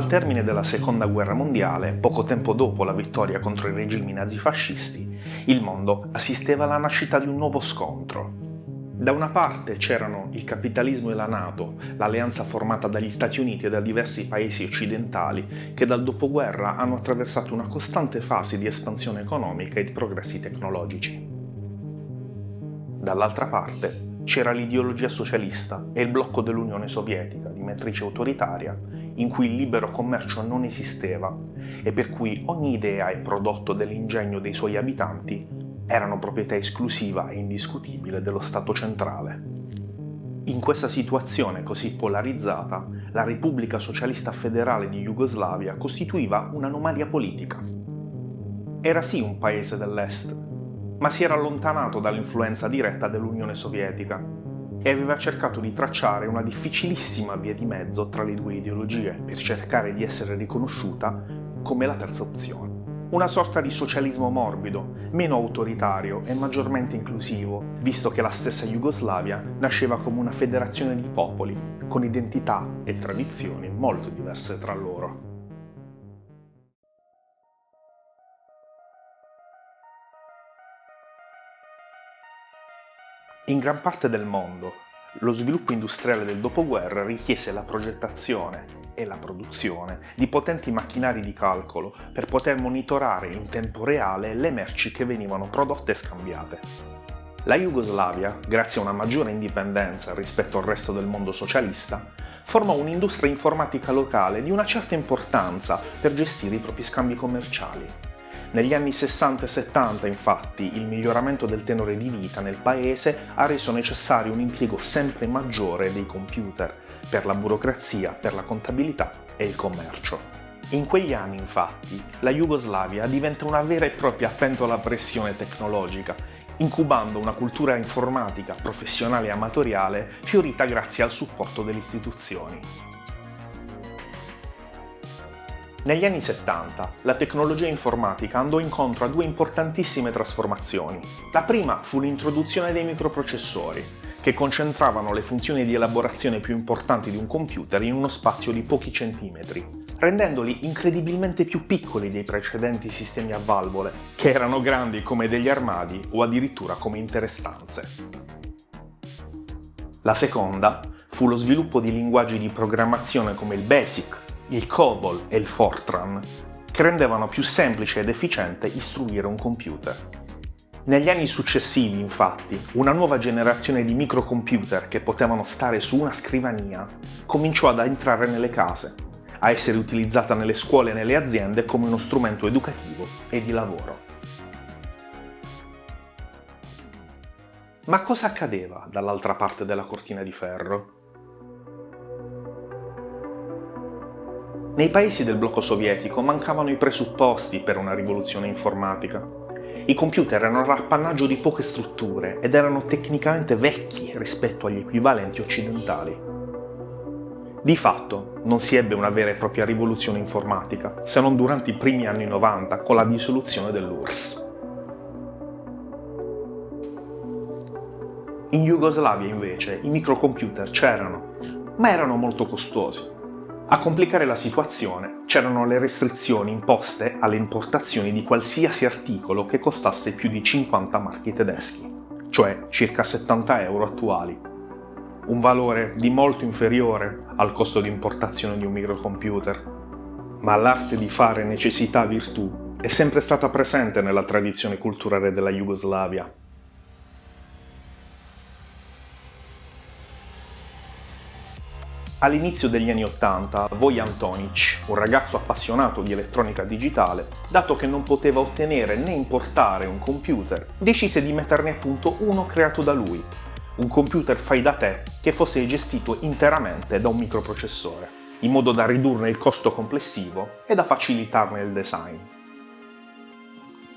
Al termine della Seconda Guerra Mondiale, poco tempo dopo la vittoria contro i regimi nazifascisti, il mondo assisteva alla nascita di un nuovo scontro. Da una parte c'erano il capitalismo e la NATO, l'alleanza formata dagli Stati Uniti e da diversi paesi occidentali che dal dopoguerra hanno attraversato una costante fase di espansione economica e di progressi tecnologici. Dall'altra parte c'era l'ideologia socialista e il blocco dell'Unione Sovietica, di matrice autoritaria, in cui il libero commercio non esisteva e per cui ogni idea e prodotto dell'ingegno dei suoi abitanti erano proprietà esclusiva e indiscutibile dello Stato centrale. In questa situazione così polarizzata, la Repubblica Socialista Federale di Jugoslavia costituiva un'anomalia politica. Era sì un paese dell'Est, ma si era allontanato dall'influenza diretta dell'Unione Sovietica e aveva cercato di tracciare una difficilissima via di mezzo tra le due ideologie per cercare di essere riconosciuta come la terza opzione. Una sorta di socialismo morbido, meno autoritario e maggiormente inclusivo, visto che la stessa Jugoslavia nasceva come una federazione di popoli, con identità e tradizioni molto diverse tra loro. In gran parte del mondo, lo sviluppo industriale del dopoguerra richiese la progettazione e la produzione di potenti macchinari di calcolo per poter monitorare in tempo reale le merci che venivano prodotte e scambiate. La Jugoslavia, grazie a una maggiore indipendenza rispetto al resto del mondo socialista, formò un'industria informatica locale di una certa importanza per gestire i propri scambi commerciali. Negli anni 60 e 70, infatti, il miglioramento del tenore di vita nel paese ha reso necessario un impiego sempre maggiore dei computer per la burocrazia, per la contabilità e il commercio. In quegli anni, infatti, la Jugoslavia diventa una vera e propria pentola a pressione tecnologica, incubando una cultura informatica professionale e amatoriale fiorita grazie al supporto delle istituzioni. Negli anni 70 la tecnologia informatica andò incontro a due importantissime trasformazioni. La prima fu l'introduzione dei microprocessori, che concentravano le funzioni di elaborazione più importanti di un computer in uno spazio di pochi centimetri, rendendoli incredibilmente più piccoli dei precedenti sistemi a valvole, che erano grandi come degli armadi o addirittura come intere stanze. La seconda fu lo sviluppo di linguaggi di programmazione come il BASIC, il COBOL e il Fortran, che rendevano più semplice ed efficiente istruire un computer. Negli anni successivi, infatti, una nuova generazione di microcomputer che potevano stare su una scrivania cominciò ad entrare nelle case, a essere utilizzata nelle scuole e nelle aziende come uno strumento educativo e di lavoro. Ma cosa accadeva dall'altra parte della cortina di ferro? Nei paesi del blocco sovietico mancavano i presupposti per una rivoluzione informatica. I computer erano l'appannaggio di poche strutture ed erano tecnicamente vecchi rispetto agli equivalenti occidentali. Di fatto, non si ebbe una vera e propria rivoluzione informatica, se non durante i primi anni 90 con la dissoluzione dell'URSS. In Jugoslavia, invece, i microcomputer c'erano, ma erano molto costosi. A complicare la situazione c'erano le restrizioni imposte alle importazioni di qualsiasi articolo che costasse più di 50 marchi tedeschi, cioè circa 70 euro attuali, un valore di molto inferiore al costo di importazione di un microcomputer. Ma l'arte di fare necessità virtù è sempre stata presente nella tradizione culturale della Jugoslavia. All'inizio degli anni '80, Vojan Tonić, un ragazzo appassionato di elettronica digitale, dato che non poteva ottenere né importare un computer, decise di metterne a punto uno creato da lui, un computer fai da te che fosse gestito interamente da un microprocessore, in modo da ridurne il costo complessivo e da facilitarne il design.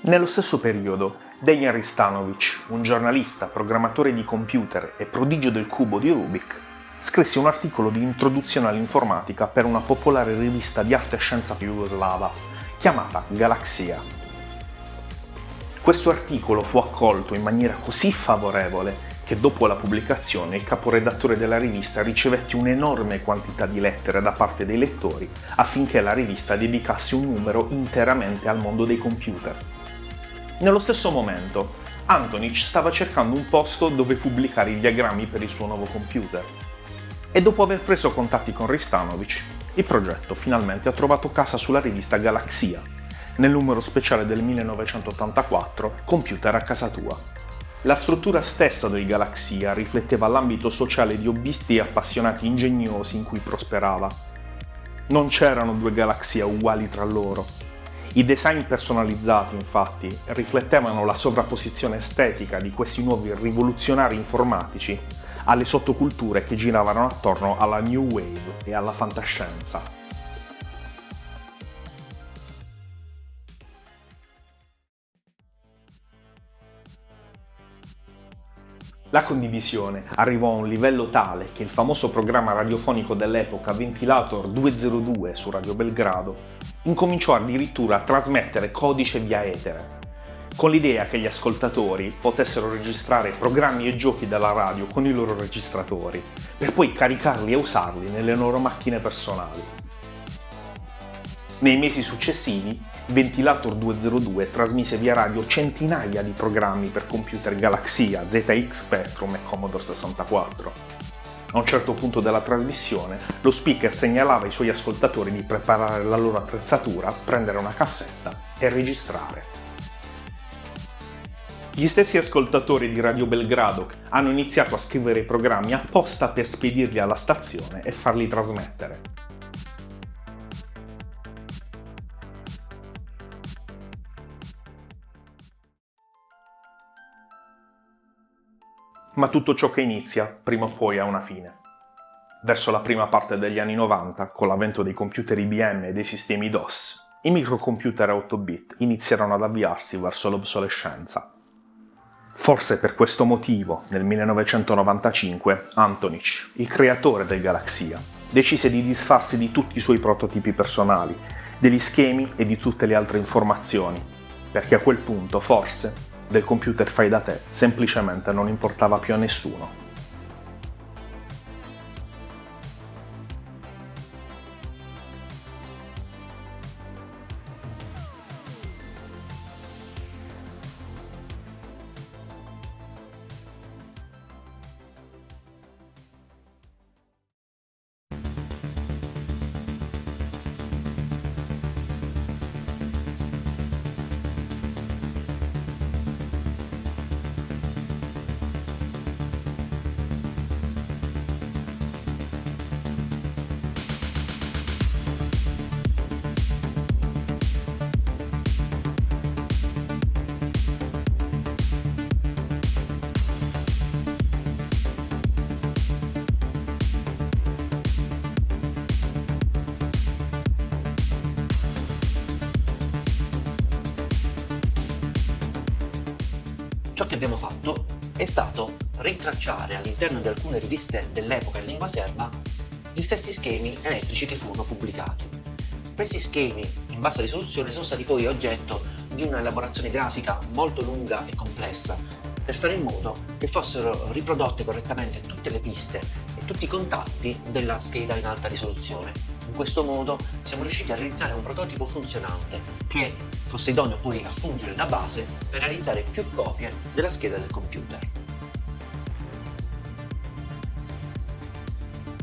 Nello stesso periodo, Dejan Ristanović, un giornalista, programmatore di computer e prodigio del cubo di Rubik, scrisse un articolo di introduzione all'informatica per una popolare rivista di arte e scienza jugoslava, chiamata Galaxia. Questo articolo fu accolto in maniera così favorevole che dopo la pubblicazione il caporedattore della rivista ricevette un'enorme quantità di lettere da parte dei lettori affinché la rivista dedicasse un numero interamente al mondo dei computer. Nello stesso momento, Antonich stava cercando un posto dove pubblicare i diagrammi per il suo nuovo computer. E dopo aver preso contatti con Ristanovic, il progetto finalmente ha trovato casa sulla rivista Galaxia, nel numero speciale del 1984, Computer a casa tua. La struttura stessa del Galaxia rifletteva l'ambito sociale di hobbisti e appassionati ingegnosi in cui prosperava. Non c'erano due Galaxia uguali tra loro. I design personalizzati, infatti, riflettevano la sovrapposizione estetica di questi nuovi rivoluzionari informatici alle sottoculture che giravano attorno alla New Wave e alla fantascienza. La condivisione arrivò a un livello tale che il famoso programma radiofonico dell'epoca Ventilator 202 su Radio Belgrado incominciò addirittura a trasmettere codice via etere, con l'idea che gli ascoltatori potessero registrare programmi e giochi della radio con i loro registratori, per poi caricarli e usarli nelle loro macchine personali. Nei mesi successivi, Ventilator 202 trasmise via radio centinaia di programmi per computer Galaxia, ZX Spectrum e Commodore 64. A un certo punto della trasmissione, lo speaker segnalava ai suoi ascoltatori di preparare la loro attrezzatura, prendere una cassetta e registrare. Gli stessi ascoltatori di Radio Belgrado hanno iniziato a scrivere i programmi apposta per spedirli alla stazione e farli trasmettere. Ma tutto ciò che inizia, prima o poi ha una fine. Verso la prima parte degli anni 90, con l'avvento dei computer IBM e dei sistemi DOS, i microcomputer a 8 bit iniziarono ad avviarsi verso l'obsolescenza. Forse per questo motivo, nel 1995, Antonich, il creatore del Galaxia, decise di disfarsi di tutti i suoi prototipi personali, degli schemi e di tutte le altre informazioni, perché a quel punto, forse, del computer fai da te semplicemente non importava più a nessuno. Ciò che abbiamo fatto è stato rintracciare all'interno di alcune riviste dell'epoca in lingua serba gli stessi schemi elettrici che furono pubblicati. Questi schemi in bassa risoluzione sono stati poi oggetto di una elaborazione grafica molto lunga e complessa per fare in modo che fossero riprodotte correttamente tutte le piste e tutti i contatti della scheda in alta risoluzione. In questo modo siamo riusciti a realizzare un prototipo funzionante che fosse idoneo poi a fungere da base per realizzare più copie della scheda del computer.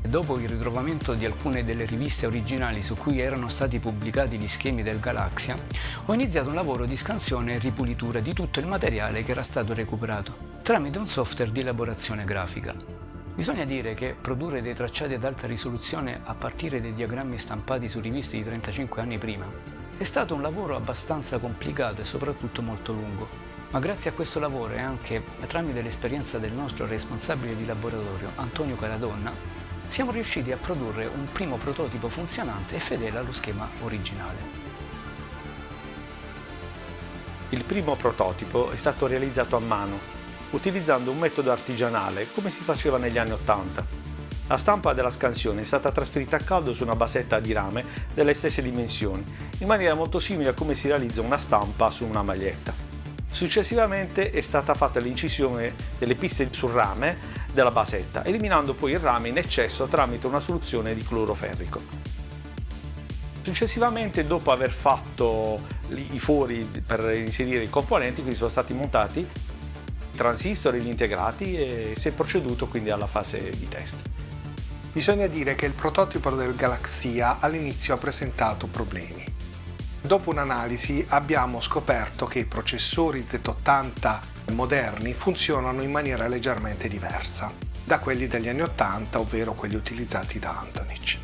Dopo il ritrovamento di alcune delle riviste originali su cui erano stati pubblicati gli schemi del Galaxia, ho iniziato un lavoro di scansione e ripulitura di tutto il materiale che era stato recuperato, tramite un software di elaborazione grafica. Bisogna dire che produrre dei tracciati ad alta risoluzione a partire dai diagrammi stampati su riviste di 35 anni prima è stato un lavoro abbastanza complicato e soprattutto molto lungo. Ma grazie a questo lavoro e anche tramite l'esperienza del nostro responsabile di laboratorio, Antonio Caradonna, siamo riusciti a produrre un primo prototipo funzionante e fedele allo schema originale. Il primo prototipo è stato realizzato a mano, utilizzando un metodo artigianale come si faceva negli anni '80. La stampa della scansione è stata trasferita a caldo su una basetta di rame delle stesse dimensioni, in maniera molto simile a come si realizza una stampa su una maglietta. Successivamente è stata fatta l'incisione delle piste sul rame della basetta, eliminando poi il rame in eccesso tramite una soluzione di cloro ferrico. Successivamente, dopo aver fatto i fori per inserire i componenti, quindi sono stati montati i transistor e gli integrati e si è proceduto quindi alla fase di test. Bisogna dire che il prototipo del Galaxia all'inizio ha presentato problemi. Dopo un'analisi abbiamo scoperto che i processori Z80 moderni funzionano in maniera leggermente diversa da quelli degli anni 80, ovvero quelli utilizzati da Antonich.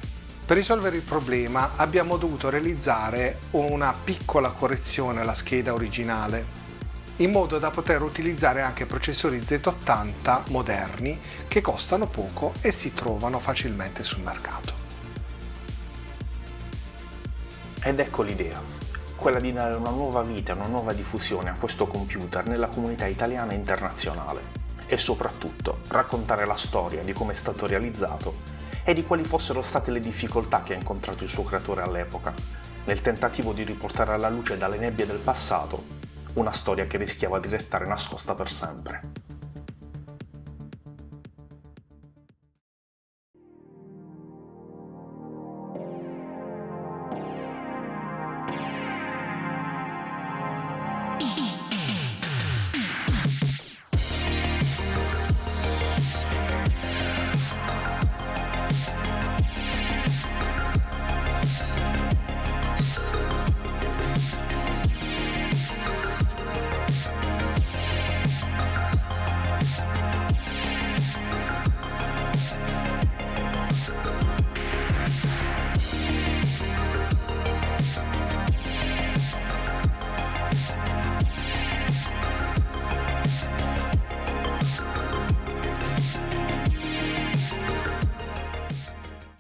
Per risolvere il problema abbiamo dovuto realizzare una piccola correzione alla scheda originale, in modo da poter utilizzare anche processori Z80 moderni che costano poco e si trovano facilmente sul mercato. Ed ecco l'idea, quella di dare una nuova vita, una nuova diffusione a questo computer nella comunità italiana e internazionale e soprattutto raccontare la storia di come è stato realizzato e di quali fossero state le difficoltà che ha incontrato il suo creatore all'epoca, nel tentativo di riportare alla luce dalle nebbie del passato una storia che rischiava di restare nascosta per sempre.